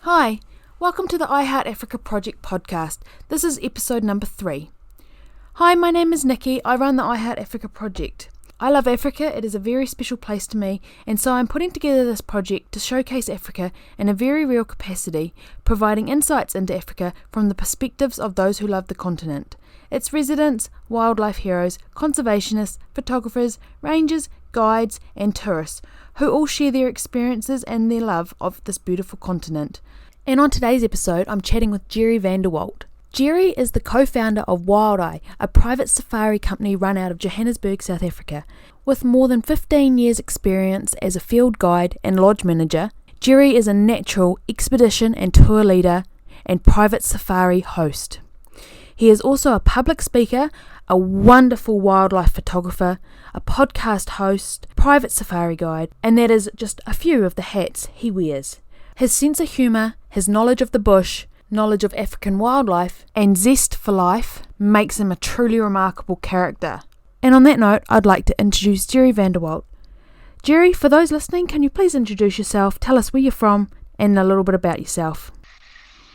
Hi, welcome to the I Heart Africa Project podcast. This is episode number 3. Hi, my name is Nikki. I run the I Heart Africa Project. I love Africa. It is a very special place to me, and so I'm putting together this project to showcase Africa in a very real capacity, providing insights into Africa from the perspectives of those who love the continent. Its residents, wildlife heroes, conservationists, photographers, rangers, guides and tourists, who all share their experiences and their love of this beautiful continent. And on today's episode, I'm chatting with Gerry Van Der Walt. Gerry is the co-founder of Wild Eye, a private safari company run out of Johannesburg, South Africa. With more than 15 years' experience as a field guide and lodge manager, Gerry is a natural expedition and tour leader and private safari host. He is also a public speaker, a wonderful wildlife photographer, a podcast host, private safari guide, and that is just a few of the hats he wears. His sense of humour, his knowledge of the bush, knowledge of African wildlife, and zest for life makes him a truly remarkable character. And on that note, I'd like to introduce Gerry Van Der Walt. Gerry, for those listening, can you please introduce yourself, tell us where you're from, and a little bit about yourself?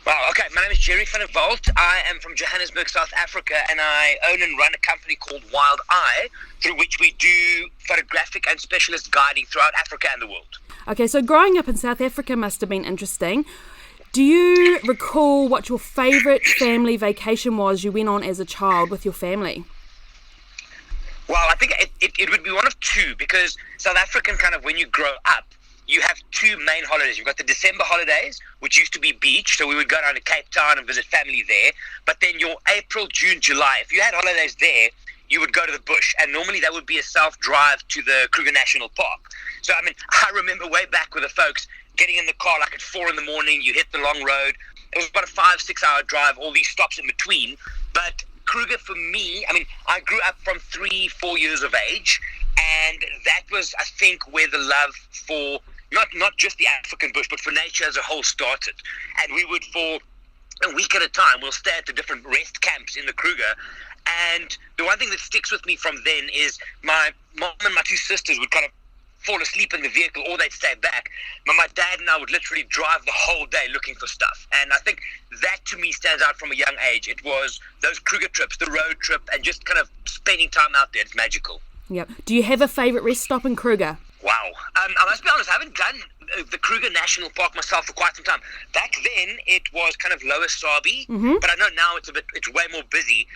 Wow, okay, my name is Gerry Van Der Walt. I am from Johannesburg, South Africa, and I own and run a company called Wild Eye, through which we do photographic and specialist guiding throughout Africa and the world. Okay, so growing up in South Africa must have been interesting. Do you recall what your favourite family vacation was you went on as a child with your family? Well, I think it would be one of two, because South African kind of, when you grow up, you have two main holidays. You've got the December holidays, which used to be beach, so we would go down to Cape Town and visit family there. But then your April, June, July, if you had holidays there, you would go to the bush, and normally that would be a self-drive to the Kruger National Park. So, I mean, I remember way back with the folks getting in the car like at 4 a.m, you hit the long road. It was about a 5-6 hour drive, all these stops in between. But Kruger for me, I mean, I grew up from 3-4 years of age, and that was, I think, where the love for not just the African bush, but for nature as a whole started. And we would, for a week at a time, we'll stay at the different rest camps in the Kruger. And the one thing that sticks with me from then is my mom and my two sisters would kind of fall asleep in the vehicle, or they'd stay back. But my dad and I would literally drive the whole day looking for stuff. And I think that to me stands out from a young age. It was those Kruger trips, the road trip, and just kind of spending time out there. It's magical. Yep. Do you have a favourite rest stop in Kruger? Wow. I must be honest, I haven't done the Kruger National Park myself for quite some time. Back then, it was kind of Lower Sabi, but I know now it's way more busy.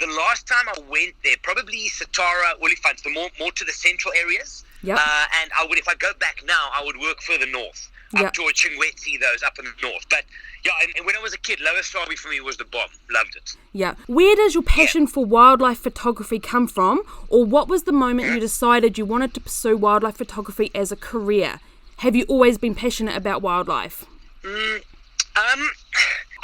The last time I went there, probably Satara, Olifants, the more to the central areas. Yep. And if I go back now, I would work further north, up towards Chingwetsi, those up in the north. But yeah, and when I was a kid, Lower Sabi for me was the bomb. Loved it. Yeah. Where does your passion for wildlife photography come from? Or what was the moment you decided you wanted to pursue wildlife photography as a career? Have you always been passionate about wildlife? I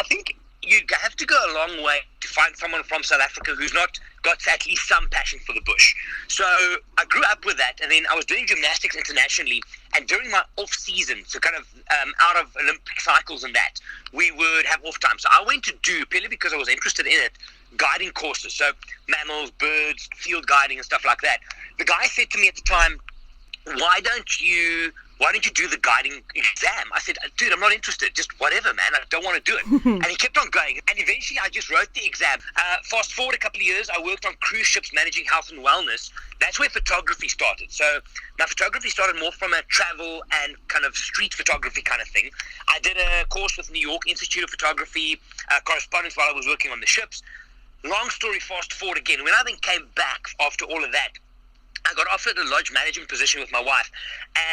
think you have to go a long way to find someone from South Africa who's not got at least some passion for the bush. So I grew up with that, and then I was doing gymnastics internationally, and during my off season, so kind of out of Olympic cycles and that, we would have off time. So I went to do, purely because I was interested in it, guiding courses, so mammals, birds, field guiding and stuff like that. The guy said to me at the time, why don't you do the guiding exam? I said, dude, I'm not interested. Just whatever, man. I don't want to do it. And he kept on going. And eventually I just wrote the exam. Fast forward a couple of years, I worked on cruise ships managing health and wellness. That's where photography started. So my photography started more from a travel and kind of street photography kind of thing. I did a course with New York Institute of Photography, correspondence while I was working on the ships. Long story fast forward again. When I then came back after all of that, I got offered a lodge managing position with my wife,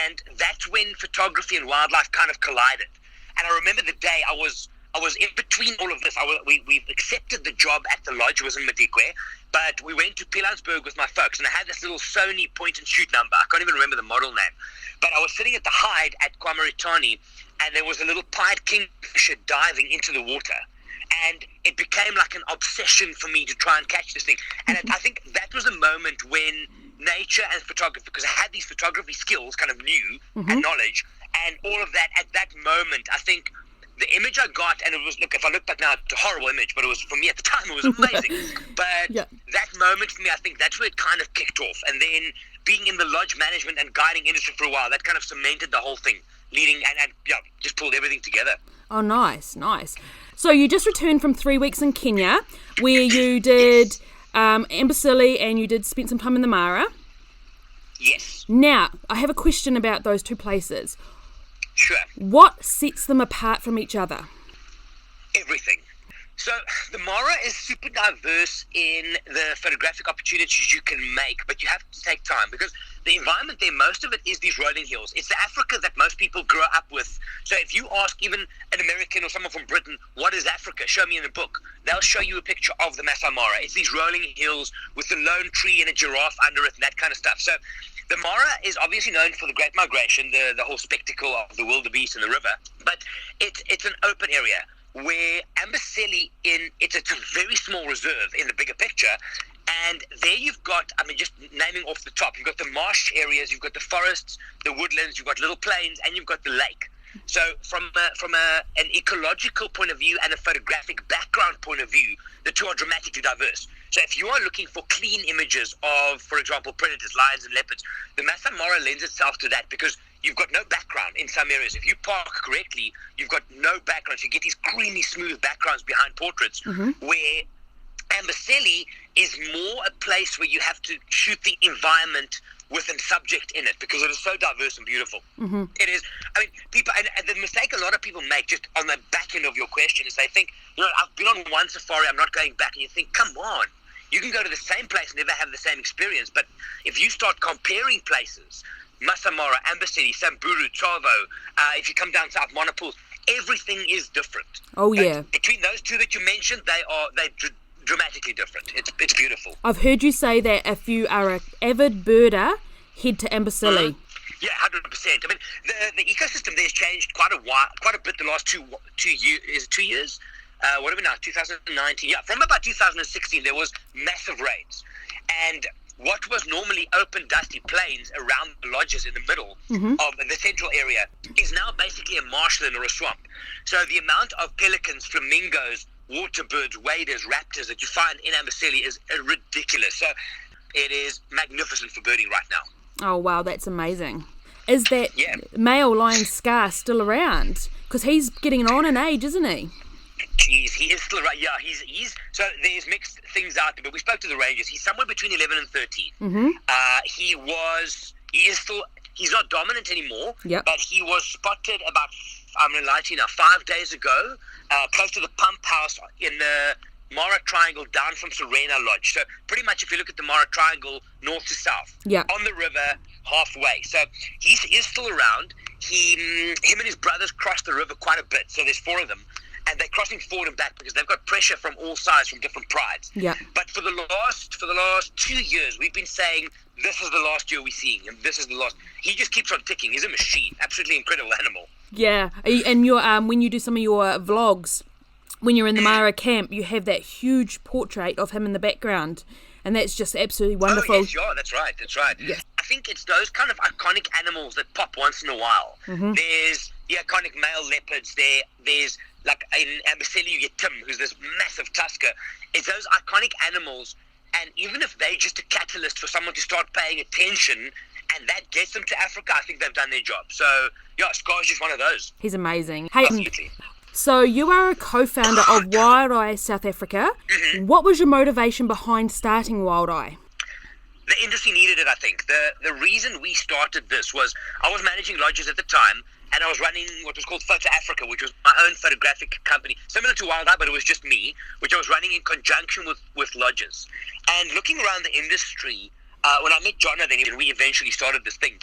and that's when photography and wildlife kind of collided. And I remember the day I was in between all of this. We accepted the job at the lodge. It was in Madikwe, but we went to Pilanesberg with my folks, and I had this little Sony point and shoot number. I can't even remember the model name, but I was sitting at the hide at Kwamaritani, and there was a little pied kingfisher diving into the water. And it became like an obsession for me to try and catch this thing. And I think that was a moment when nature and photography, because I had these photography skills kind of new and knowledge, and all of that at that moment, I think the image I got, and it was, look, if I look back now, it's a horrible image, but it was, for me at the time, it was amazing. But that moment for me, I think that's where it kind of kicked off. And then being in the lodge management and guiding industry for a while, that kind of cemented the whole thing, leading and just pulled everything together. Oh, nice. So you just returned from 3 weeks in Kenya, where you did Amboseli and you spent some time in the Mara. Yes. Now, I have a question about those two places. Sure. What sets them apart from each other? Everything. So the Mara is super diverse in the photographic opportunities you can make, but you have to take time because the environment there, most of it is these rolling hills. It's the Africa that most people grow up with. So if you ask even an American or someone from Britain, what is Africa? Show me in a book. They'll show you a picture of the Masai Mara. It's these rolling hills with a lone tree and a giraffe under it and that kind of stuff. So the Mara is obviously known for the Great Migration, the whole spectacle of the wildebeest and the river, but it's an open area. Where Amboseli it's a very small reserve in the bigger picture, and there you've got, just naming off the top, you've got the marsh areas, you've got the forests, the woodlands, you've got little plains, and you've got the lake. So from an ecological point of view and a photographic background point of view, the two are dramatically diverse. So if you are looking for clean images of, for example, predators, lions and leopards, the Masai Mara lends itself to that because you've got no background in some areas. If you park correctly, you've got no background. So you get these creamy, smooth backgrounds behind portraits, where Amboseli is more a place where you have to shoot the environment with a subject in it because it is so diverse and beautiful. It is. People, and the mistake a lot of people make just on the back end of your question is they think, I've been on one safari, I'm not going back. And you think, come on, you can go to the same place and never have the same experience. But if you start comparing places, Masai Mara, Amboseli, Samburu, Tsavo, if you come down south, Monopole, everything is different. Oh, yeah. Between those two that you mentioned, they're dramatically different. It's beautiful. I've heard you say that if you are an avid birder, head to Amboseli. Yeah, 100%. The ecosystem there has changed quite a bit the last 2 years. Is it 2 years? What are we now? 2019. Yeah, from about 2016, there was massive rains, and what was normally open, dusty plains around the lodges in the middle of the central area is now basically a marshland or a swamp. So the amount of pelicans, flamingos, waterbirds, waders, raptors that you find in Amboseli is ridiculous. So it is magnificent for birding right now. Oh, wow, that's amazing. Is that male lion Scar still around? Because he's getting on in age, isn't he? Jeez, he is still right. Yeah, he's so there's mixed things out there, but we spoke to the rangers. He's somewhere between 11 and 13. He's not dominant anymore, but he was spotted about, I'm going to lie to you now, 5 days ago, close to the pump house in the Mara Triangle down from Serena Lodge. So pretty much if you look at the Mara Triangle north to south, on the river halfway. So he is still around. Him and his brothers crossed the river quite a bit, so there's 4 of them. And they're crossing forward and back because they've got pressure from all sides, from different prides. But for the last 2 years, we've been saying this is the last year we're seeing him. This is the last. He just keeps on ticking. He's a machine. Absolutely incredible animal. Yeah, and your when you do some of your vlogs, when you're in the Mara camp, you have that huge portrait of him in the background, and that's just absolutely wonderful. Oh yes, yeah, that's right. Yes. I think it's those kind of iconic animals that pop once in a while. There's the iconic male leopards. There's like in Amboseli you get Tim, who's this massive tusker. It's those iconic animals, and even if they're just a catalyst for someone to start paying attention, and that gets them to Africa, I think they've done their job. So yeah, Scar's just one of those. He's amazing. Hey, absolutely. So you are a co-founder of Wild Eye South Africa. What was your motivation behind starting Wild Eye? The industry needed it, I think. The reason we started this was I was managing lodges at the time, and I was running what was called Photo Africa, which was my own photographic company, similar to Wild Eye, but it was just me, which I was running in conjunction with lodges. And looking around the industry, when I met John, then we eventually started this thing.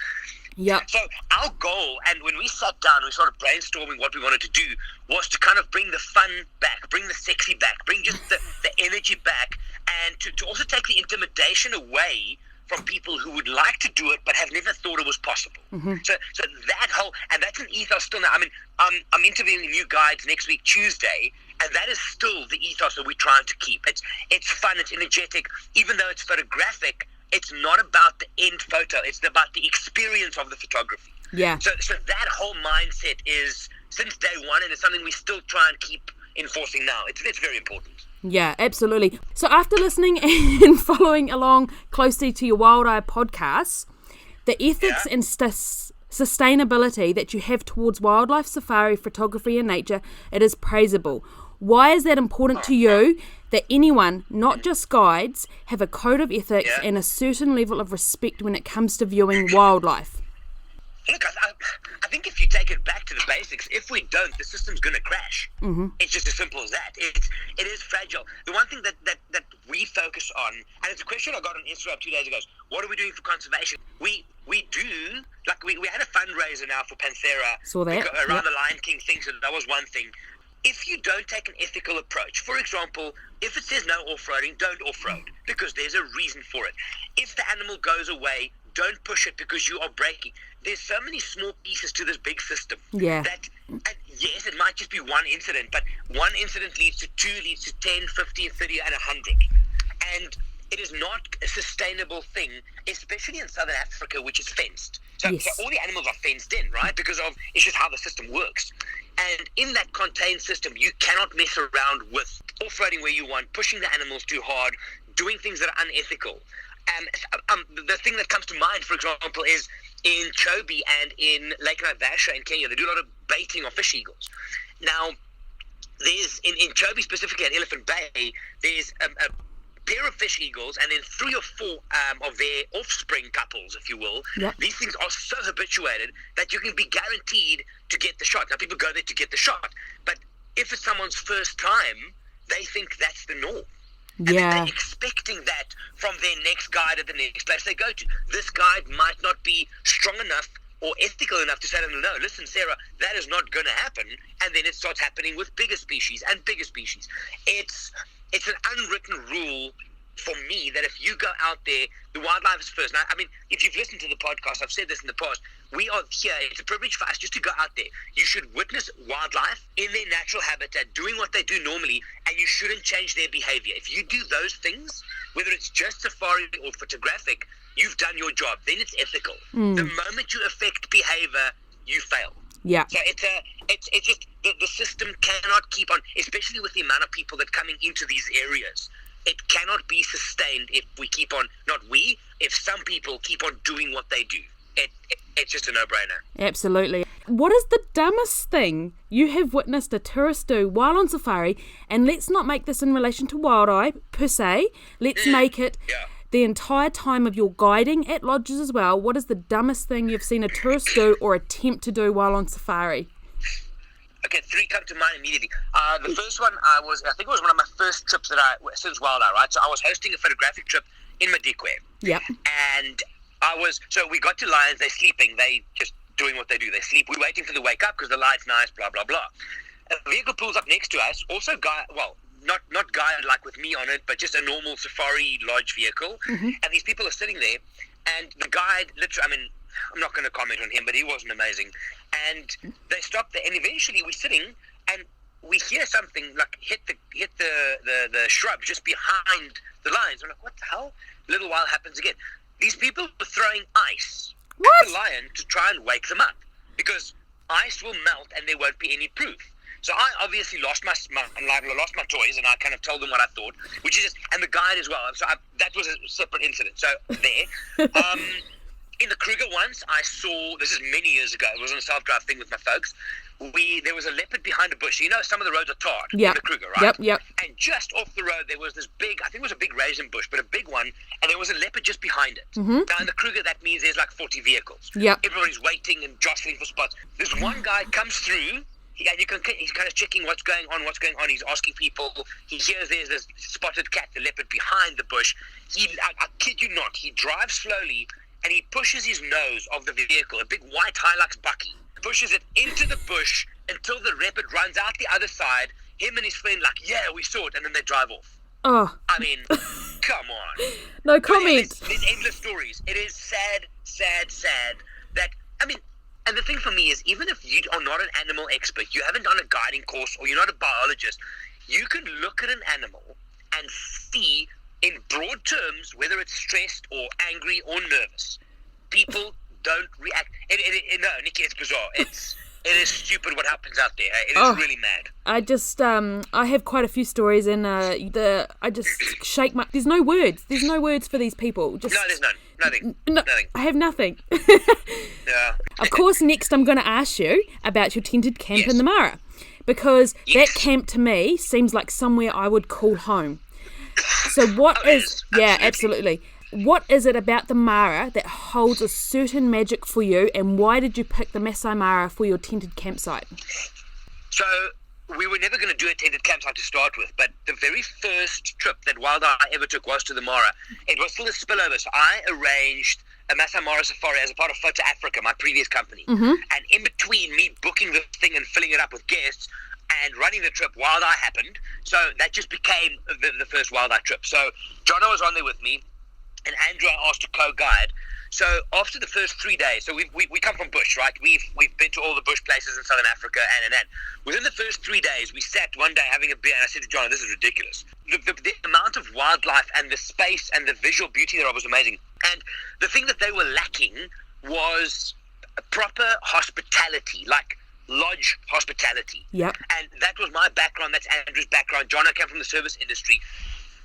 So our goal, and when we sat down and we started brainstorming what we wanted to do, was to kind of bring the fun back, bring the sexy back, bring just the energy back, and to also take the intimidation away from people who would like to do it but have never thought it was possible. So that whole, and that's an ethos still now. I'm interviewing new guides next week, Tuesday, and that is still the ethos that we're trying to keep. It's fun, it's energetic, even though it's photographic. It's not about the end photo. It's about the experience of the photography. So that whole mindset is since day one, and it's something we still try and keep enforcing now. It's very important. Yeah, absolutely. So after listening and following along closely to your Wild Eye podcasts, the ethics and sustainability that you have towards wildlife safari photography and nature, it is praisable. Why is that important to you, that anyone, not just guides, have a code of ethics and a certain level of respect when it comes to viewing wildlife? Look, I think if you take it back to the basics, if we don't, the system's going to crash. Mm-hmm. It's just as simple as that. It is fragile. The one thing that we focus on, and it's a question I got on Instagram 2 days ago, is what are we doing for conservation? We do, like we had a fundraiser now for Panthera. Saw that. Around the Lion King thing, so that was one thing. If you don't take an ethical approach, for example, if it says no off-roading, don't off-road, because there's a reason for it. If the animal goes away, don't push it because you are breaking. There's so many small pieces to this big system that, and yes, it might just be one incident, but one incident leads to 2, leads to 10, 15, 30, and 100. And it is not a sustainable thing, especially in Southern Africa, which is fenced. So all the animals are fenced in, right? Because it's just how the system works. And in that contained system, you cannot mess around with off-roading where you want, pushing the animals too hard, doing things that are unethical. The thing that comes to mind, for example, is in Chobe and in Lake Naivasha in Kenya, they do a lot of baiting of fish eagles. Now, there's in Chobe specifically at Elephant Bay, there's a pair of fish eagles and then 3 or 4 of their offspring couples, if you will. Yep. These things are so habituated that you can be guaranteed to get the shot. Now, people go there to get the shot, but if it's someone's first time, they think that's the norm. And they're expecting that from their next guide at the next place they go to. This guide might not be strong enough or ethical enough to say to them, no, listen, Sarah, that is not going to happen. And then it starts happening with bigger species and bigger species. It's an unwritten rule for me that if you go out there, the wildlife is first. Now, I mean, if you've listened to the podcast, I've said this in the past, we are here, it's a privilege for us just to go out there. You should witness wildlife in their natural habitat, doing what they do normally, and you shouldn't change their behavior. If you do those things, whether it's just safari or photographic, you've done your job. Then it's ethical. The moment you affect behavior, you fail. Yeah. So it's just the system cannot keep on, especially with the amount of people that are coming into these areas. It cannot be sustained if we keep on, if some people keep on doing what they do. It's just a no-brainer. Absolutely. What is the dumbest thing you have witnessed a tourist do while on safari? And let's not make this in relation to Wild Eye per se. Let's make it the entire time of your guiding at lodges as well. What is the dumbest thing you've seen a tourist do or attempt to do while on safari? Okay, 3 come to mind immediately. The first one, I think it was one of my first trips since Wild Eye, right? So I was hosting a photographic trip in Madikwe. Yep. And so we got to lions, they're sleeping, they just doing what they do, they sleep. We're waiting for the wake up because the light's nice, blah, blah, blah. A vehicle pulls up next to us, also not guided like with me on it, but just a normal safari lodge vehicle. Mm-hmm. And these people are sitting there, and the guide, literally, I mean, I'm not going to comment on him, but he wasn't amazing. And they stopped there, and eventually we're sitting, and we hear something like hit the shrub just behind the lions. I'm like, what the hell? A little while happens again. These people were throwing ice at the lion to try and wake them up, because ice will melt and there won't be any proof. So I obviously lost my toys, and I kind of told them what I thought, which is just, and the guide as well. So that was a separate incident. So there. In the Kruger once, I saw, this is many years ago, it was on a self-drive thing with my folks, there was a leopard behind a bush. So, you know, some of the roads are tarred in the Kruger, right? Yep. And just off the road, there was this big, I think it was a big raisin bush, but a big one, and there was a leopard just behind it. Mm-hmm. Now, in the Kruger, that means there's like 40 vehicles. Yep. Everybody's waiting and jostling for spots. This one guy comes through, and he's kind of checking what's going on. He's asking people. He hears there's this spotted cat, the leopard behind the bush. I kid you not, he drives slowly, and he pushes his nose of the vehicle, a big white Hilux Bucky, pushes it into the bush until the leopard runs out the other side. Him and his friend we saw it, and then they drive off. Oh. I mean, come on. No comment. There's endless stories. It is sad that, I mean, and the thing for me is, even if you are not an animal expert, you haven't done a guiding course, or you're not a biologist, you can look at an animal and see in broad terms whether it's stressed or angry or nervous. People don't react. No, Nikki, it's bizarre. It is stupid what happens out there. Hey? It is really mad. I just, I have quite a few stories, and I just shake my. There's no words. There's no words for these people. Just, no, there's none. Nothing. Nothing. I have nothing. Yeah. Of course, next I'm going to ask you about your tented camp in the Mara, because that camp to me seems like somewhere I would call home. So what is? Yeah, absolutely. What is it about the Mara that holds a certain magic for you, and why did you pick the Masai Mara for your tented campsite? So we were never going to do a tented campsite to start with, but the very first trip that Wild Eye ever took was to the Mara. It was still a spillover, so I arranged a Masai Mara safari as a part of Photo Africa, my previous company. Mm-hmm. And in between me booking the thing and filling it up with guests and running the trip, Wild Eye happened. So that just became the first Wild Eye trip. So Jono was on there with me, and Andrew I asked to co-guide. So after the first 3 days, so we come from bush, right? We've been to all the bush places in Southern Africa, and. Within the first 3 days, we sat one day having a beer, and I said to John, this is ridiculous. The amount of wildlife and the space and the visual beauty there was amazing. And the thing that they were lacking was a proper hospitality, like lodge hospitality. Yep. And that was my background, that's Andrew's background. John, I came from the service industry.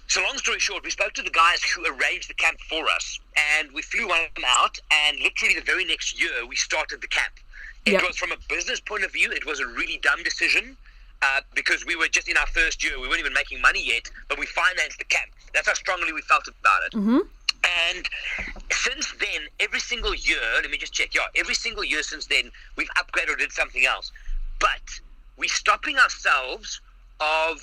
So long story short, we spoke to the guys who arranged the camp for us, and we flew one of them out, and literally the very next year, we started the camp. It was, from a business point of view, it was a really dumb decision, because we were just in our first year. We weren't even making money yet, but we financed the camp. That's how strongly we felt about it. Mm-hmm. And since then, every single year, let me just check, every single year since then, we've upgraded or did something else. But we're stopping ourselves of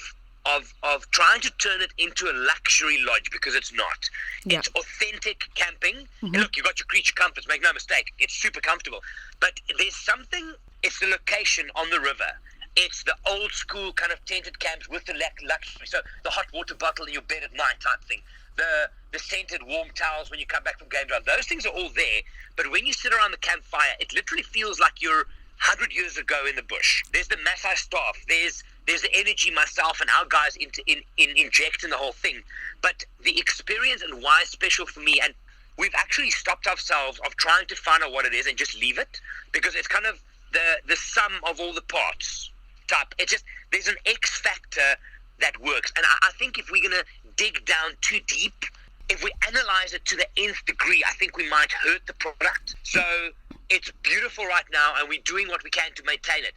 trying to turn it into a luxury lodge, because it's not. Yeah. It's authentic camping. Mm-hmm. And look, you've got your creature comforts, make no mistake. It's super comfortable. But there's something, it's the location on the river. It's the old school kind of tented camps with the luxury. So the hot water bottle in your bed at night type thing. The scented warm towels when you come back from game drive. Those things are all there. But when you sit around the campfire, it literally feels like you're 100 years ago in the bush. There's the Maasai staff. There's the energy myself and our guys inject in the whole thing. But the experience and why it's special for me, and we've actually stopped ourselves of trying to find out what it is and just leave it, because it's kind of the sum of all the parts type. It's just, there's an X factor that works. And I think if we're going to dig down too deep, if we analyze it to the nth degree, I think we might hurt the product. So it's beautiful right now, and we're doing what we can to maintain it.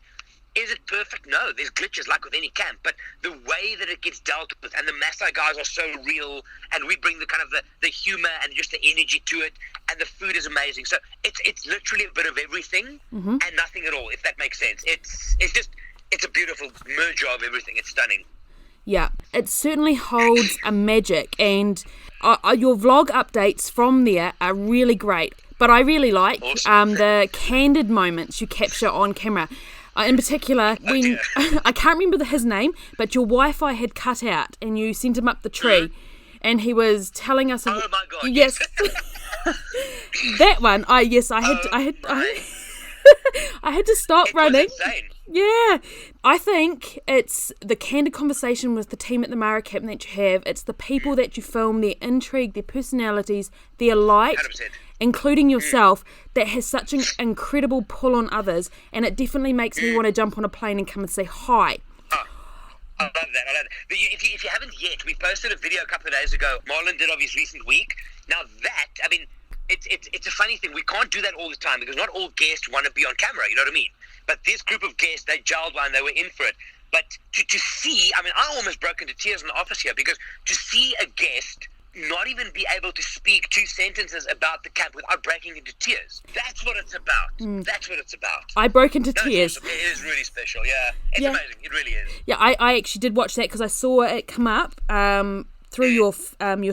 Is it perfect? No, there's glitches like with any camp, but the way that it gets dealt with, and the Maasai guys are so real, and we bring the kind of the humor and just the energy to it, and the food is amazing. So it's literally a bit of everything and nothing at all, if that makes sense. It's a beautiful merger of everything. It's stunning. Yeah, it certainly holds a magic, and your vlog updates from there are really great. But I really like the candid moments you capture on camera. In particular, when I can't remember his name, but your Wi-Fi had cut out, and you sent him up the tree, and he was telling us. Oh my God! Yes, that one. I had to stop running. Was insane. Yeah, I think it's the candid conversation with the team at the Mara Camp that you have. It's the people that you film, their intrigue, their personalities, their light. 100%. Including yourself, that has such an incredible pull on others, and it definitely makes me want to jump on a plane and come and say hi. Oh, I love that. But if you haven't yet, we posted a video a couple of days ago. Marlon did of his recent week. Now that, I mean, it's a funny thing. We can't do that all the time, because not all guests want to be on camera, you know what I mean? But this group of guests, they gelled one, they were in for it. But to see, I mean, I almost broke into tears in the office here, because to see a guest not even be able to speak 2 sentences about the camp without breaking into tears. That's what it's about. That's what it's about. I broke into tears. Awesome. It is really special, yeah. It's amazing. It really is. Yeah, I actually did watch that, because I saw it come up through your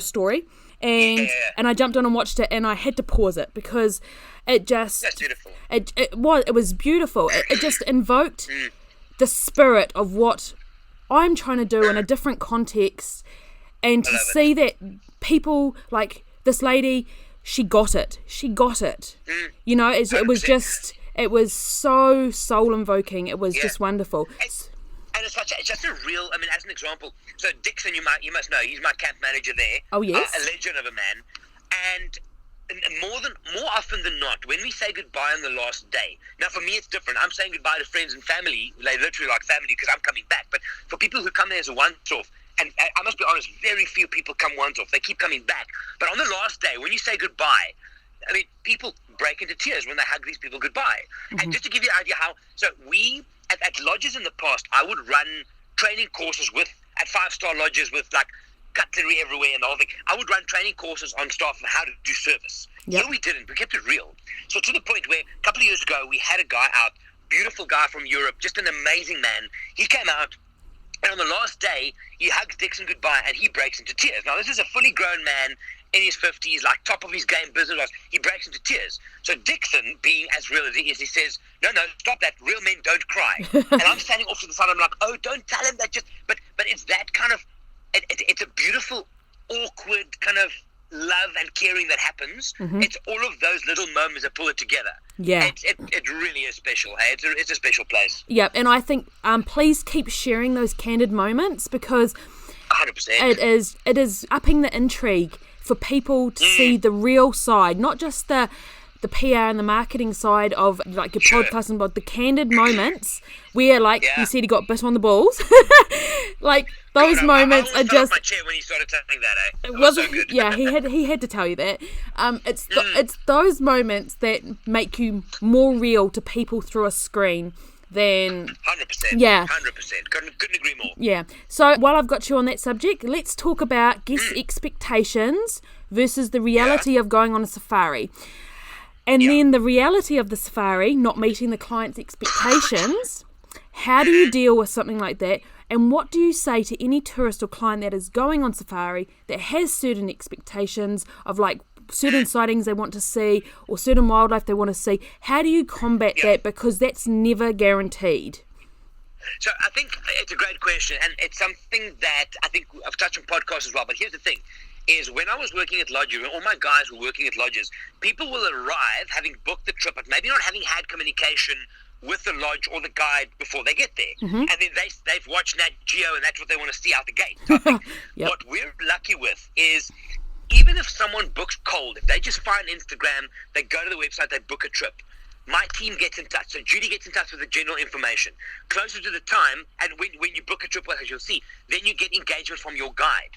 story, and I jumped on and watched it, and I had to pause it, because it just... That's beautiful. It was beautiful. It just invoked the spirit of what I'm trying to do in a different context, and to see that people, like this lady, she got it. You know, it was just, it was so soul invoking. It was just wonderful. And it's just a real, I mean, as an example, so Dixon, you must know, he's my camp manager there. Oh, yes. A legend of a man. And more often than not, when we say goodbye on the last day, now for me it's different. I'm saying goodbye to friends and family, like literally like family, because I'm coming back. But for people who come there as a once-off, and I must be honest, very few people come once-off. They keep coming back. But on the last day, when you say goodbye, I mean, people break into tears when they hug these people goodbye. Mm-hmm. And just to give you an idea how, so we, at lodges in the past, I would run training courses at 5-star lodges with like cutlery everywhere and the whole thing. I would run training courses on staff on how to do service. Yep. No, we didn't. We kept it real. So to the point where a couple of years ago, we had a guy out, beautiful guy from Europe, just an amazing man. He came out, and on the last day, he hugs Dixon goodbye, and he breaks into tears. Now, this is a fully grown man in his 50s, like top of his game business-wise. He breaks into tears. So Dixon, being as real as he is, he says, no, stop that. Real men don't cry. And I'm standing off to the side. I'm like, oh, don't tell him that. But it's that kind of, it's a beautiful, awkward kind of love and caring that happens. Mm-hmm. It's all of those little moments that pull it together. Yeah, it really is special. Hey, it's a special place. Yeah, and I think please keep sharing those candid moments, because 100%. It is upping the intrigue for people to see the real side, not just the PR and the marketing side of like your podcast, and but the candid moments where, like you said, he got bit on the balls. Like those moments I are just. My chair when he started telling that. It wasn't. So good. Yeah, he had to tell you that. It's those moments that make you more real to people through a screen than 100%. Yeah, 100%. Couldn't agree more. Yeah. So while I've got you on that subject, let's talk about guest expectations versus the reality of going on a safari. And then the reality of the safari not meeting the client's expectations. How do you deal with something like that? And what do you say to any tourist or client that is going on safari that has certain expectations of like certain sightings they want to see or certain wildlife they want to see? How do you combat that? Because that's never guaranteed. So I think it's a great question, and it's something that I think I've touched on podcasts as well. But here's the thing. Is when I was working at lodges, when all my guys were working at lodges, people will arrive having booked the trip, but maybe not having had communication with the lodge or the guide before they get there. Mm-hmm. And then they've watched Nat Geo, and that's what they want to see out the gate. So I think what we're lucky with is, even if someone books cold, if they just find Instagram, they go to the website, they book a trip, my team gets in touch. So Judy gets in touch with the general information. Closer to the time, and when you book a trip with us, you'll see, then you get engagement from your guide.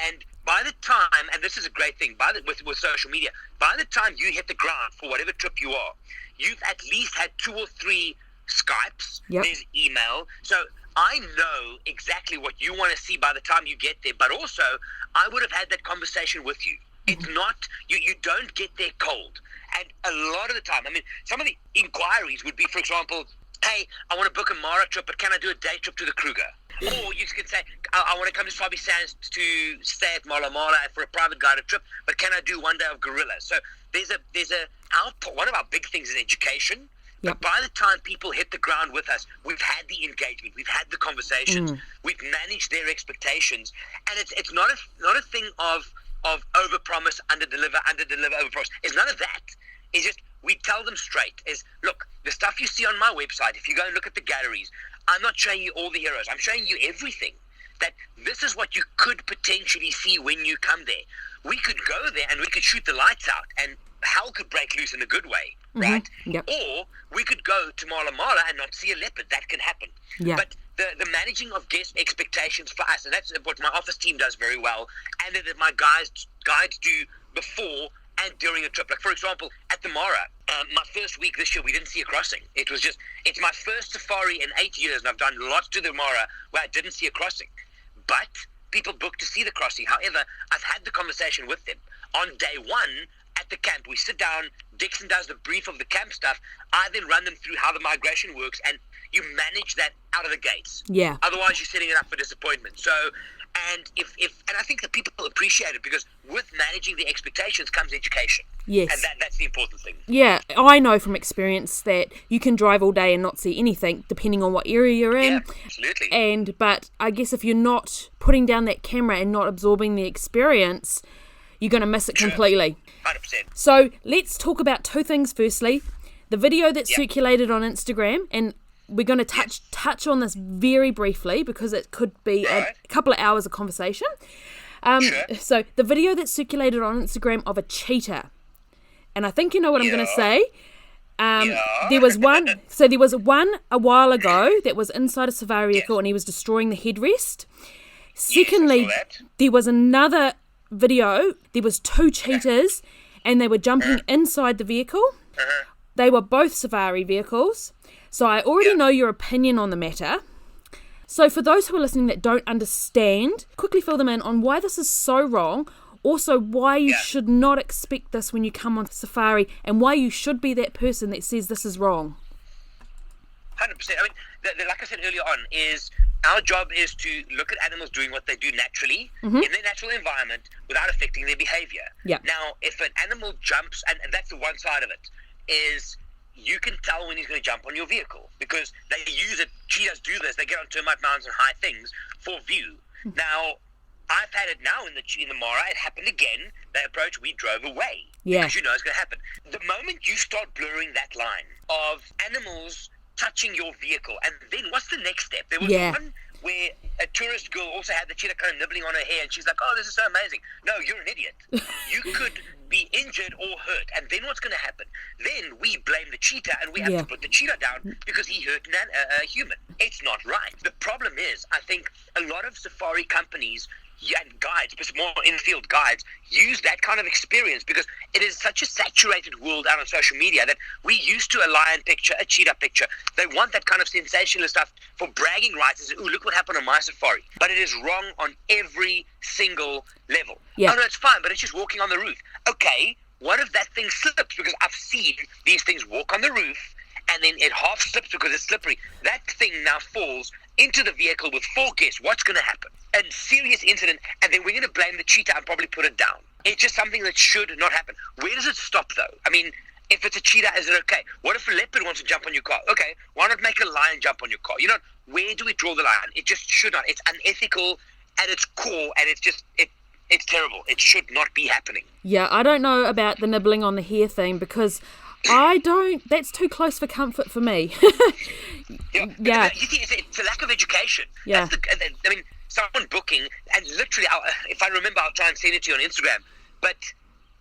And by the time, and this is a great thing, with social media, by the time you hit the ground for whatever trip you are, you've at least had 2 or 3 Skypes, there's email. So I know exactly what you want to see by the time you get there, but also I would have had that conversation with you. Mm-hmm. It's not, you don't get there cold. And a lot of the time, I mean, some of the inquiries would be, for example, hey, I want to book a Mara trip, but can I do a day trip to the Kruger? Or you could say, I want to come to Swabi Sands to stay at Mala Mala for a private guided trip, but can I do one day of gorillas? So one of our big things is education. But by the time people hit the ground with us, we've had the engagement, we've had the conversations, we've managed their expectations, and it's not a thing of overpromise, underdeliver, overpromise. It's none of that. It's just we tell them straight. Is look, the stuff you see on my website. If you go and look at the galleries, I'm not showing you all the heroes. I'm showing you everything. That this is what you could potentially see when you come there. We could go there and we could shoot the lights out, and hell could break loose in a good way, right? Yep. Or we could go to Mala Mala and not see a leopard. That can happen. But the managing of guest expectations for us, and that's what my office team does very well, and that my guides do before and during a trip. Like, for example, at the Mara, my first week this year, we didn't see a crossing. It's my first safari in 8 years, and I've done lots to the Mara where I didn't see a crossing. But people booked to see the crossing. However, I've had the conversation with them. On day 1, at the camp, we sit down, Dixon does the brief of the camp stuff, I then run them through how the migration works, and you manage that out of the gates. Yeah. Otherwise, you're setting it up for disappointment. So, and I think that people appreciate it, because with managing the expectations comes education. Yes. And that's the important thing. Yeah, I know from experience that you can drive all day and not see anything, depending on what area you're in. Yeah, absolutely. But I guess if you're not putting down that camera and not absorbing the experience, you're going to miss it completely. 100%. So let's talk about 2 things. Firstly, the video that circulated on Instagram, and we're going to touch on this very briefly because it could be a couple of hours of conversation. So the video that circulated on Instagram of a cheetah. and I think you know what I'm going to say. Yeah. There was one a while ago that was inside a safari vehicle and he was destroying the headrest. Secondly, yes, I saw that. there was another video. There was 2 cheetahs and they were jumping inside the vehicle. They were both safari vehicles. So I already know your opinion on the matter. So for those who are listening that don't understand, quickly fill them in on why this is so wrong. Also, why you should not expect this when you come on safari, and why you should be that person that says this is wrong. 100%. I mean, like I said earlier on, is our job is to look at animals doing what they do naturally in their natural environment without affecting their behavior. Yeah. Now, if an animal jumps, and that's the one side of it, is you can tell when he's going to jump on your vehicle because they use it. Cheetahs do this. They get on termite mounds and high things for view. Now, I've had it now in the Mara. It happened again. They approached. We drove away. Yeah. Because you know it's going to happen. The moment you start blurring that line of animals touching your vehicle, and then what's the next step? There was one where a tourist girl also had the cheetah kind of nibbling on her hair, and she's like, "Oh, this is so amazing." No, you're an idiot. You could be injured or hurt, and then what's going to happen? Then we blame the cheetah, and we have to put the cheetah down because he hurt a human. It's not right. The problem is, I think a lot of safari companies and guides, but more in-field guides, use that kind of experience because it is such a saturated world out on social media that we used to a lion picture, a cheetah picture. They want that kind of sensational stuff for bragging rights. Ooh, look what happened on my safari. But it is wrong on every single level. Yeah. Oh, no, it's fine, but it's just walking on the roof. Okay, what if that thing slips? Because I've seen these things walk on the roof and then it half slips because it's slippery. That thing now falls into the vehicle with 4 guests. What's going to happen? A serious incident, and then we're going to blame the cheetah and probably put it down. It's just something that should not happen. Where does it stop, though? I mean, if it's a cheetah, is it okay? What if a leopard wants to jump on your car? Okay, why not make a lion jump on your car? You know, where do we draw the line? It just should not. It's unethical at its core, and it's just, it's terrible. It should not be happening. Yeah, I don't know about the nibbling on the hair thing because that's too close for comfort for me. Yeah. You see, it's a lack of education. Yeah. I mean, someone booking, and literally, if I remember, I'll try and send it to you on Instagram, but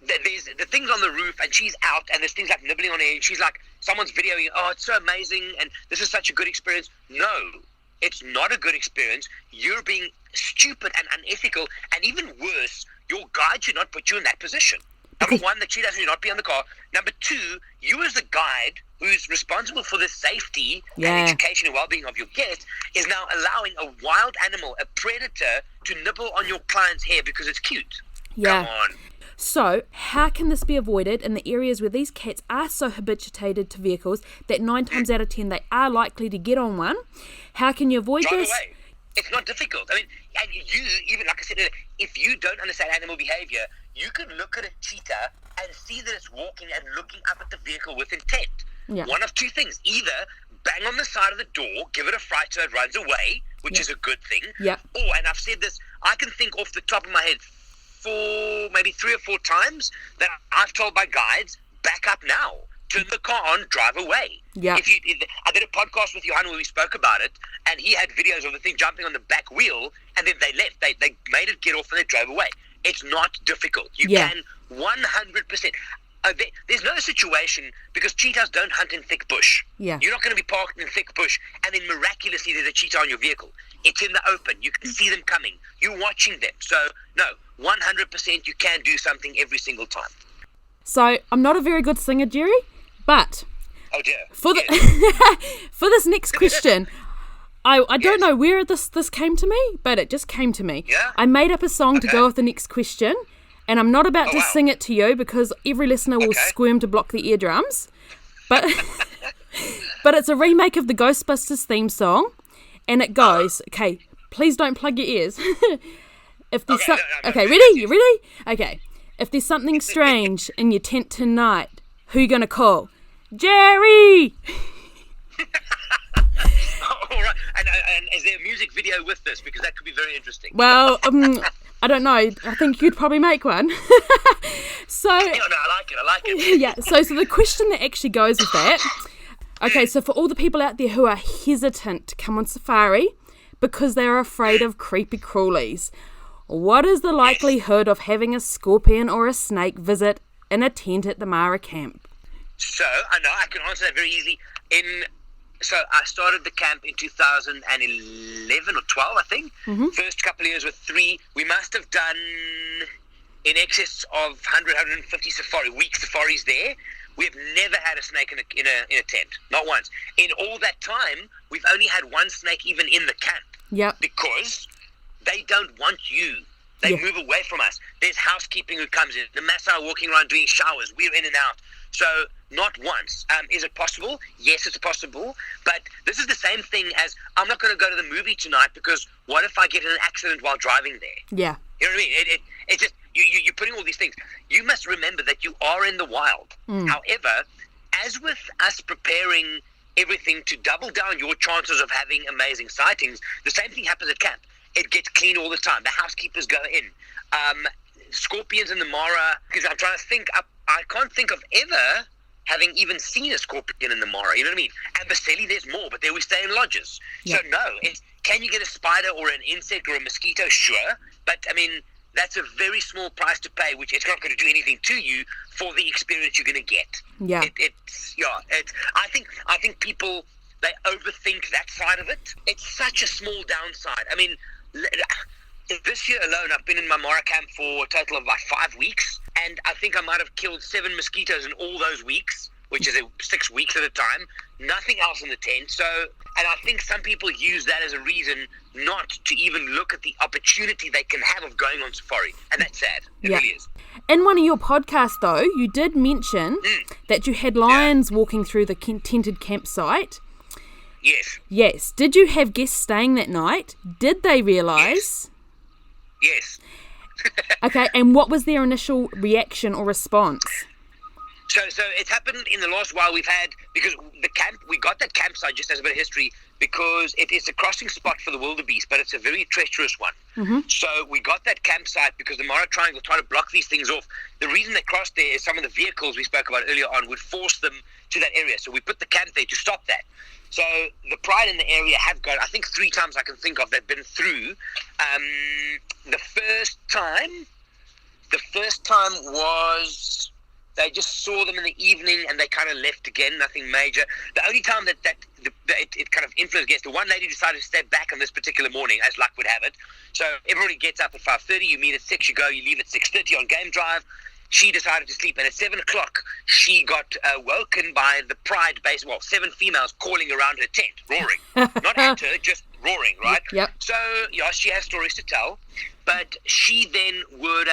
there's the things on the roof, and she's out, and there's things like nibbling on her, and she's like, someone's videoing, oh, it's so amazing, and this is such a good experience. No, it's not a good experience. You're being stupid and unethical, and even worse, your guide should not put you in that position. Number one, the cheetah should not be on the car. Number two, you as the guide who's responsible for the safety and education and well-being of your guests is now allowing a wild animal, a predator, to nibble on your client's hair because it's cute. Yeah. Come on. So, how can this be avoided in the areas where these cats are so habituated to vehicles that 9 times out of 10 they are likely to get on one? How can you avoid Drive this? away. It's not difficult. I mean, and you, even like I said earlier, if you don't understand animal behavior, you could look at a cheetah and see that it's walking and looking up at the vehicle with intent. Yeah. One of two things. Either bang on the side of the door, give it a fright so it runs away, which is a good thing. Yeah. Or, and I've said this, I can think off the top of my head, maybe 3 or 4 times that I've told my guides, back up now. Turn the car on, drive away. Yeah. I did a podcast with Johan where we spoke about it, and he had videos of the thing jumping on the back wheel, and then they left. They made it get off and they drove away. It's not difficult. You can 100%. There's no situation because cheetahs don't hunt in thick bush. Yeah. You're not going to be parked in thick bush and then miraculously there's a cheetah on your vehicle. It's in the open. You can see them coming. You're watching them. So, no, 100% you can do something every single time. So, I'm not a very good singer, Gerry, but oh dear. For this next question, I don't know where this came to me, but it just came to me. Yeah? I made up a song to go with the next question, and I'm not about to sing it to you because every listener will squirm to block the eardrums. But but it's a remake of the Ghostbusters theme song, and it goes, okay, please don't plug your ears. If there's ready? You ready? Okay. If there's something strange in your tent tonight, who you gonna call? Gerry! All right. And is there a music video with this? Because that could be very interesting. Well, I don't know. I think you'd probably make one. So. No, I like it. Yeah. So the question that actually goes with that. Okay, so for all the people out there who are hesitant to come on safari because they're afraid of creepy crawlies, what is the likelihood of having a scorpion or a snake visit in a tent at the Mara camp? So, I know, I can answer that very easily. So I started the camp in 2011 or 12, I think. Mm-hmm. First couple of years with 3. We must have done in excess of 100, 150 safaris there. We've never had a snake in a tent, not once. In all that time, we've only had one snake even in the camp. Yep. Because they don't want you. They move away from us. There's housekeeping who comes in. The Maasai are walking around doing showers. We're in and out. So not once. Is it possible? Yes, it's possible. But this is the same thing as I'm not going to go to the movie tonight because what if I get in an accident while driving there? Yeah. You know what I mean? It just you're putting all these things. You must remember that you are in the wild. However, as with us preparing everything to double down your chances of having amazing sightings, the same thing happens at camp. It gets clean all the time. The housekeepers go in. Scorpions in the Mara, because I'm trying to think up. I can't think of ever having even seen a scorpion in the Mara. You know what I mean? And Baseli, there's more, but there we stay in lodges. Yeah. So no, can you get a spider or an insect or a mosquito? Sure. But I mean, that's a very small price to pay, which it's not going to do anything to you for the experience you're going to get. Yeah. I think people, they overthink that side of it. It's such a small downside. I mean, this year alone, I've been in my Mara camp for a total of like 5 weeks, and I think I might have killed 7 mosquitoes in all those weeks, which is 6 weeks at a time. Nothing else in the tent. So, and I think some people use that as a reason not to even look at the opportunity they can have of going on safari, and that's sad. It really is. In one of your podcasts, though, you did mention that you had lions walking through the tented campsite. Yes. Yes. Did you have guests staying that night? Did they realise? Yes. Okay, and what was their initial reaction or response? So it's happened in the last while. We've had, because we got that campsite, just as a bit of history, because it is a crossing spot for the wildebeest, but it's a very treacherous one. Mm-hmm. So we got that campsite because the Mara Triangle tried to block these things off. The reason they crossed there is some of the vehicles we spoke about earlier on would force them to that area. So we put the camp there to stop that. So the pride in the area have gone, I think 3 times I can think of, they've been through. The first time was they just saw them in the evening and they kind of left again, nothing major. The only time that it kind of influenced guests, the one lady decided to step back on this particular morning, as luck would have it. So everybody gets up at 5:30, you meet at 6, you go, you leave at 6:30 on game drive. She decided to sleep, and at 7 o'clock, she got woken by the pride base. Well, 7 females calling around her tent, roaring. Not at her, just roaring, right? Yep. So, yeah, she has stories to tell. But she then would,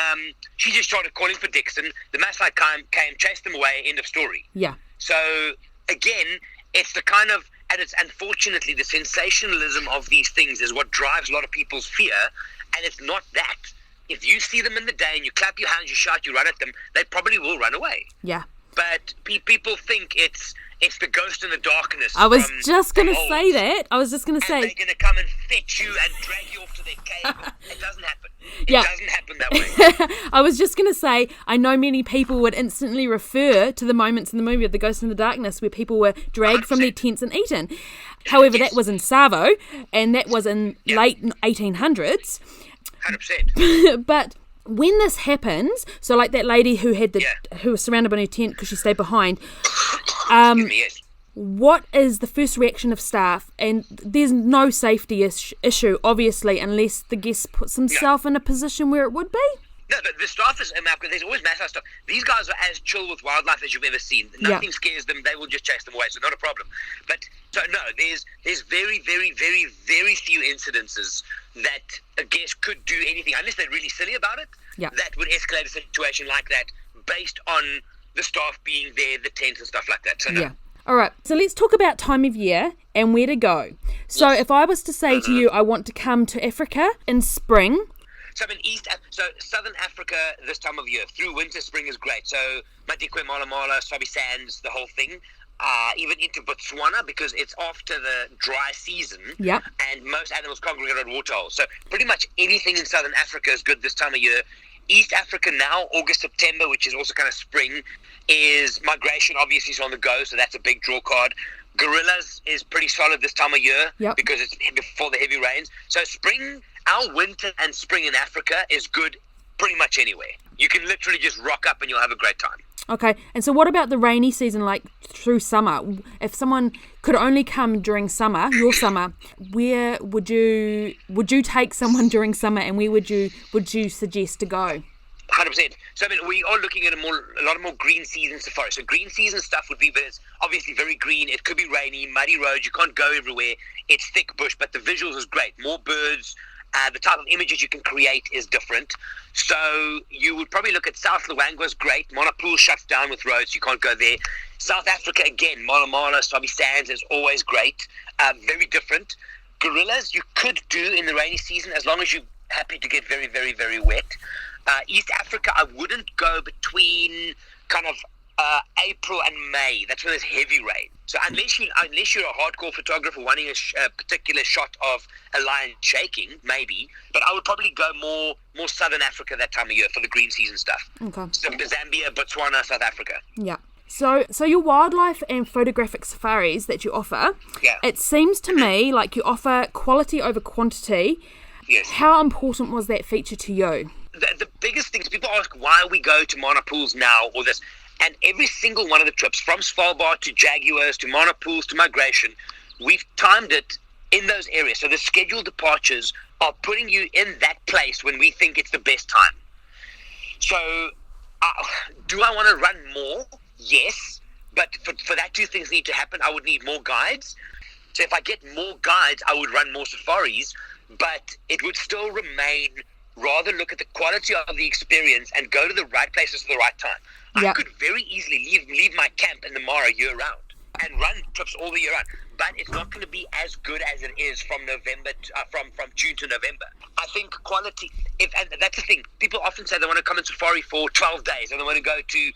she just started calling for Dixon. The Maasai came, chased them away, end of story. Yeah. So, again, it's the kind of, and it's unfortunately the sensationalism of these things is what drives a lot of people's fear, and it's not that. If you see them in the day and you clap your hands, you shout, you run at them, they probably will run away. Yeah. But people think it's the ghost in the darkness. I was just going to say that. I was just going to say. And they're going to come and fetch you and drag you off to their cave. It doesn't happen. It doesn't happen that way. I was just going to say, I know many people would instantly refer to the moments in the movie of The Ghost in the Darkness where people were dragged 100%. From their tents and eaten. However, that was in Savo, and that was in late 1800s. 100%. But when this happens, so like that lady who had who was surrounded by her tent because she stayed behind, what is the first reaction of staff? And there's no safety issue, obviously, unless the guest puts himself in a position where it would be. No, but the staff is, there's always Maasai stuff. These guys are as chill with wildlife as you've ever seen. Nothing scares them. They will just chase them away, so not a problem. But, so no, there's very, very, very, very few incidences that a guest could do anything, unless they're really silly about it, that would escalate a situation like that based on the staff being there, the tents and stuff like that. So no. Yeah. All right, so let's talk about time of year and where to go. So if I was to say to you, I want to come to Africa in spring. So I'm in Southern Africa this time of year. Through winter, spring is great. So Madikwe, Mala Mala, Swabi Sands, the whole thing. Even into Botswana, because it's after the dry season. Yep. And most animals congregate at waterholes. So pretty much anything in Southern Africa is good this time of year. East Africa now, August, September, which is also kind of spring, is migration, obviously, is on the go. So that's a big draw card. Gorillas is pretty solid this time of year because it's before the heavy rains. So spring, our winter and spring in Africa is good pretty much anywhere. You can literally just rock up and you'll have a great time. Okay, and so what about the rainy season, like through summer? If someone could only come during summer, your summer, where would you take someone during summer, and where would you suggest to go? 100%. So, I mean, we are looking at a lot more green season safari. So green season stuff would be, but it's obviously very green. It could be rainy, muddy roads. You can't go everywhere. It's thick bush, but the visuals is great. More birds. The type of images you can create is different. So you would probably look at South Luangwa is great. Monopool shuts down with roads. You can't go there. South Africa, again, Mala Mala, Sabi Sands is always great. Very different. Gorillas you could do in the rainy season as long as you're happy to get very, very, very wet. East Africa, I wouldn't go between kind of April and May. That's when there's heavy rain. So unless you're a hardcore photographer wanting a particular shot of a lion shaking, maybe. But I would probably go more Southern Africa that time of year for the green season stuff. Okay. So Zambia, Botswana, South Africa. Yeah. So your wildlife and photographic safaris that you offer, it seems to me like you offer quality over quantity. Yes. How important was that feature to you? The biggest things, people ask why we go to monopools now or this. And every single one of the trips, from Svalbard to Jaguars to monopools to migration, we've timed it in those areas. So the scheduled departures are putting you in that place when we think it's the best time. So do I want to run more? Yes. But for that, two things need to happen. I would need more guides. So if I get more guides, I would run more safaris. But it would still remain, rather look at the quality of the experience and go to the right places at the right time. I could very easily leave my camp in the Mara year round and run trips all the year round, but it's not going to be as good as it is from from June to November. I think quality, and that's the thing. People often say they want to come on safari for 12 days and they want to go to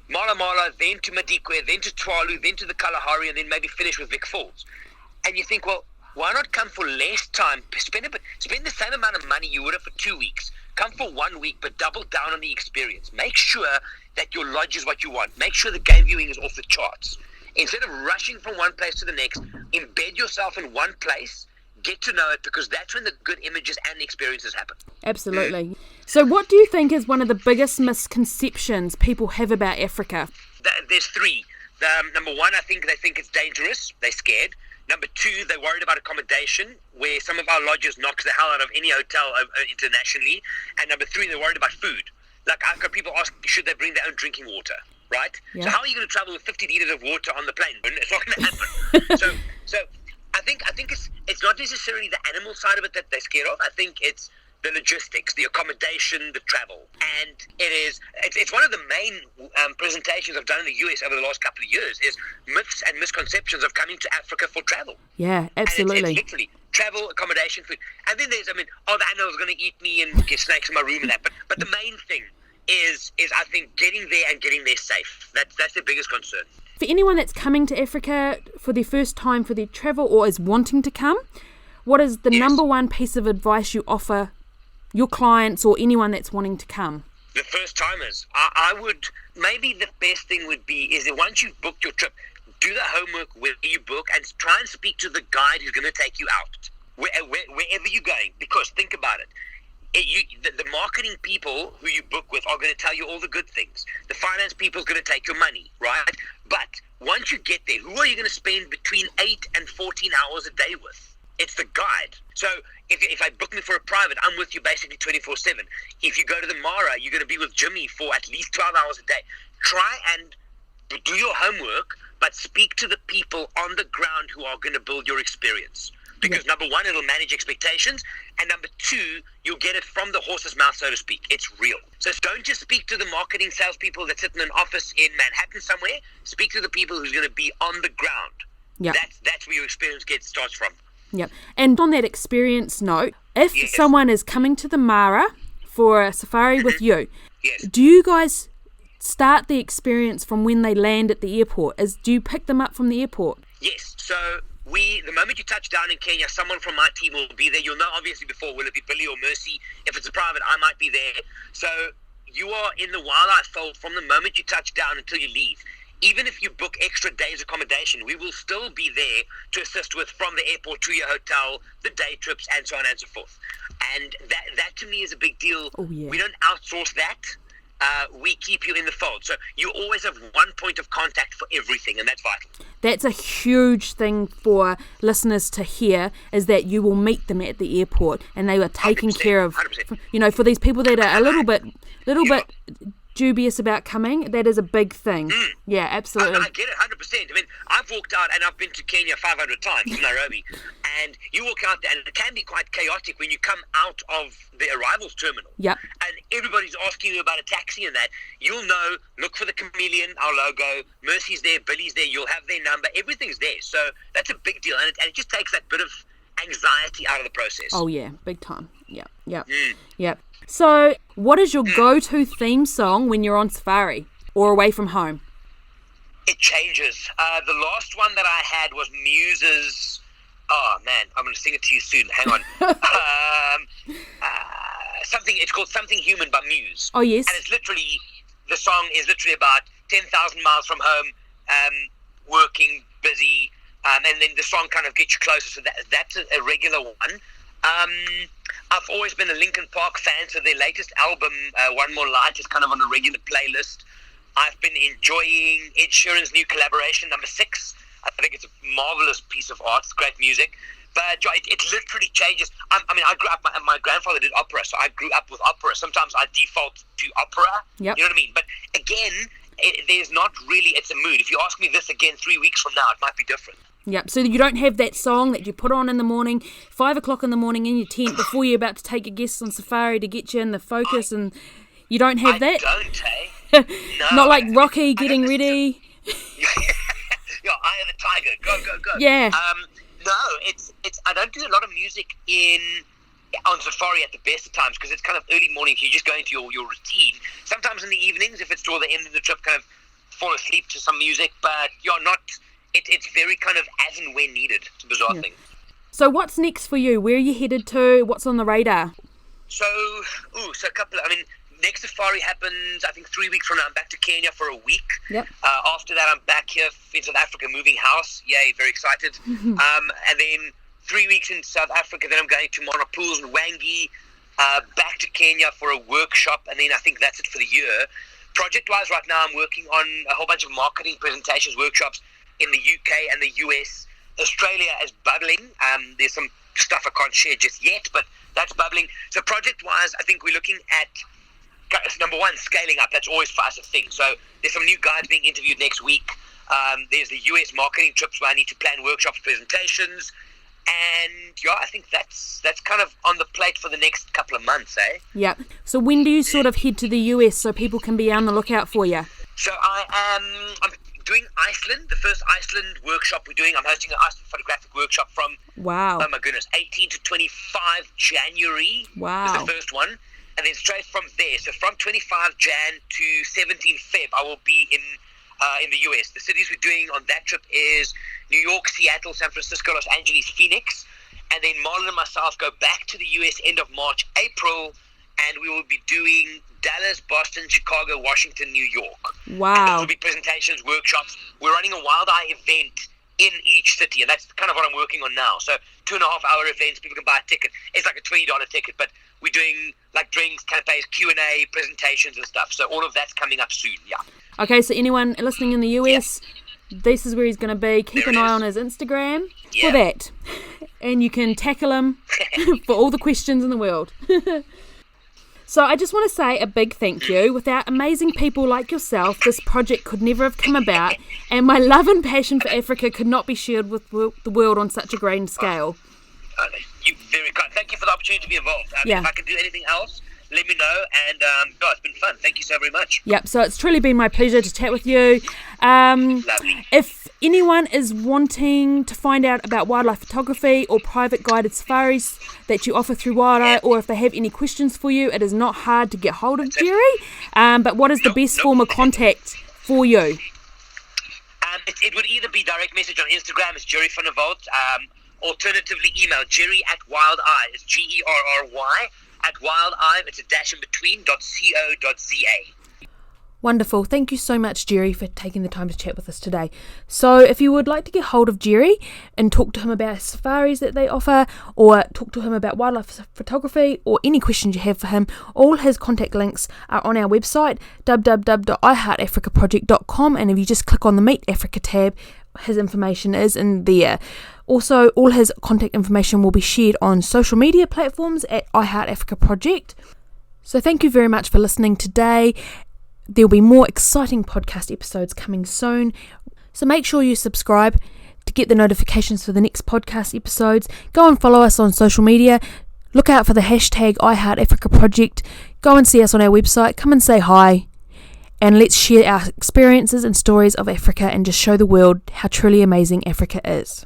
Mala Mala, then to Madikwe, then to Twalu, then to the Kalahari, and then maybe finish with Vic Falls. And you think, well, why not come for less time? Spend the same amount of money you would have for 2 weeks. Come for 1 week, but double down on the experience. Make sure that your lodge is what you want. Make sure the game viewing is off the charts. Instead of rushing from one place to the next, embed yourself in one place, get to know it, because that's when the good images and experiences happen. Absolutely. So what do you think is one of the biggest misconceptions people have about Africa? There's three. Number one, I think they think it's dangerous. They're scared. Number two, they're worried about accommodation, where some of our lodges knocks the hell out of any hotel internationally. And number three, they're worried about food. Like, I've got people ask, should they bring their own drinking water, right? Yeah. So how are you going to travel with 50 liters of water on the plane? It's not going to happen. so I think it's not necessarily the animal side of it that they're scared of. I think it's the logistics, the accommodation, the travel. And it's one of the main presentations I've done in the US over the last couple of years is myths and misconceptions of coming to Africa for travel. Yeah, absolutely. And it's literally travel, accommodation, food. And then there's, are the animals going to eat me and get snakes in my room and that? But the main thing is I think getting there and getting there safe. That's the biggest concern. For anyone that's coming to Africa for their first time for their travel or is wanting to come, what is the number one piece of advice you offer your clients or anyone that's wanting to come? The first timers, I would, maybe the best thing would be is that once you've booked your trip, do the homework where you book and try and speak to the guide who's going to take you out wherever you're going. Because think about it. The marketing people who you book with are going to tell you all the good things. The finance people is going to take your money, right? But once you get there, who are you going to spend between 8 and 14 hours a day with? It's the guide. So if I book me for a private, I'm with you basically 24/7. If you go to the Mara, you're going to be with Jimmy for at least 12 hours a day. Try and do your homework, but speak to the people on the ground who are going to build your experience. Because number one, it'll manage expectations, and number two, you'll get it from the horse's mouth, so to speak. It's real. So don't just speak to the marketing salespeople that sit in an office in Manhattan somewhere. Speak to the people who's going to be on the ground. Yeah, that's where your experience starts from. Yep. And on that experience note, if someone is coming to the Mara for a safari with you, do you guys start the experience from when they land at the airport? Do you pick them up from the airport? Yes. So the moment you touch down in Kenya, someone from my team will be there. You'll know obviously before, will it be Billy or Mercy? If it's a private, I might be there. So you are in the wildlife fold from the moment you touch down until you leave. even if you book extra days accommodation, we will still be there to assist with from the airport to your hotel, the day trips, and so on and so forth. And that to me is a big deal. Oh, yeah. We don't outsource that. We keep you in the fold. So you always have one point of contact for everything, and that's vital. That's a huge thing for listeners to hear, is that you will meet them at the airport and they are taken care of. 100%. For these people that are a little bit dubious about coming, that is a big thing. Yeah, absolutely. I get it, 100%. I mean, I've walked out and I've been to Kenya 500 times in Nairobi, and you walk out there and it can be quite chaotic when you come out of the arrivals terminal. Yep. And everybody's asking you about a taxi and that. You'll know, look for the chameleon, our logo, Mercy's there, Billy's there, you'll have their number, everything's there. So that's a big deal, and it just takes that bit of anxiety out of the process. Oh yeah, big time. Yep. So, what is your go-to theme song when you're on safari or away from home? It changes. The last one that I had was Muse's. Oh man, I'm going to sing it to you soon. Hang on. It's called Something Human by Muse. Oh yes. And the song is literally about 10,000 miles from home, working, busy, and then the song kind of gets you closer. So that's a regular one. I've always been a Linkin Park fan, so their latest album, One More Light, is kind of on a regular playlist. I've been enjoying Ed Sheeran's new collaboration, number 6. I think it's a marvelous piece of art. It's great music. But it literally changes. I grew up, my grandfather did opera, so I grew up with opera. Sometimes I default to opera. Yep. You know what I mean? But again, there's not really, it's a mood. If you ask me this again 3 weeks from now, it might be different. Yep, so you don't have that song that you put on in the morning, 5 o'clock in the morning in your tent before you're about to take your guests on safari to get you in the focus, and you don't have that? I don't, No. Not like Rocky getting ready? Yeah, Eye of the Tiger, go. Yeah. No, it's. I don't do a lot of music on safari at the best of times because it's kind of early morning. So you just go into your routine. Sometimes in the evenings, if it's toward the end of the trip, kind of fall asleep to some music. But you're not. It's very kind of as and when needed. It's a bizarre thing. So what's next for you? Where are you headed to? What's on the radar? So a couple. Next safari happens, I think 3 weeks from now. I'm back to Kenya for a week. Yep. After that, I'm back here in South Africa, moving house. Yay, very excited. And then 3 weeks in South Africa, then I'm going to Monopools and Wangi, back to Kenya for a workshop, and then I think that's it for the year. Project-wise, right now, I'm working on a whole bunch of marketing presentations, workshops in the UK and the US. Australia is bubbling. There's some stuff I can't share just yet, but that's bubbling. So project-wise, I think we're looking at, number one, scaling up. That's always for us a thing. So there's some new guys being interviewed next week. There's the US marketing trips where I need to plan workshops, presentations, and I think that's kind of on the plate for the next couple of months, eh? Yeah. So when do you sort of head to the US so people can be on the lookout for you? So I'm doing Iceland, the first Iceland workshop we're doing. I'm hosting an Iceland photographic workshop from, wow, oh my goodness, 18 to 25 January. Wow. Is the first one. And then straight from there, so from 25 Jan to 17 Feb, I will be in the US. The cities we're doing on that trip is New York, Seattle, San Francisco, Los Angeles, Phoenix. And then Marlon and myself go back to the US end of March, April, and we will be doing Dallas, Boston, Chicago, Washington, New York. Wow. And those will be presentations, workshops. We're running a Wild Eye event in each city, and that's kind of what I'm working on now. So 2.5-hour events, people can buy a ticket. It's like a $20 ticket, but we're doing like drinks, canapes, Q&A, presentations and stuff. So all of that's coming up soon, yeah. Okay, so anyone listening in the US, this is where he's going to be. Keep an eye on his Instagram for that. And you can tackle him for all the questions in the world. So I just want to say a big thank you. Without amazing people like yourself, this project could never have come about, and my love and passion for Africa could not be shared with the world on such a grand scale. You're very kind. Thank you for the opportunity to be involved. If I can do anything else, let me know. And it's been fun. Thank you so very much. Yep, so it's truly been my pleasure to chat with you. Lovely. If anyone is wanting to find out about wildlife photography or private guided safaris that you offer through Wild Eye, or if they have any questions for you, it is not hard to get hold of Gerry. But what is the best form of contact for you? It would either be direct message on Instagram, it's Gerry Van Der Walt. Alternatively, email Gerry at Wild Eye. It's Gerry at Wild Eye. It's a dash in between .co.za. Wonderful. Thank you so much, Gerry, for taking the time to chat with us today. So if you would like to get hold of Gerry and talk to him about safaris that they offer, or talk to him about wildlife photography, or any questions you have for him, all his contact links are on our website, www.iheartafricaproject.com, and if you just click on the Meet Africa tab, his information is in there. Also, all his contact information will be shared on social media platforms at iHeartAfricaProject. So thank you very much for listening today. There'll be more exciting podcast episodes coming soon. So make sure you subscribe to get the notifications for the next podcast episodes. Go and follow us on social media. Look out for the hashtag iHeartAfricaProject. Go and see us on our website. Come and say hi. And let's share our experiences and stories of Africa and just show the world how truly amazing Africa is.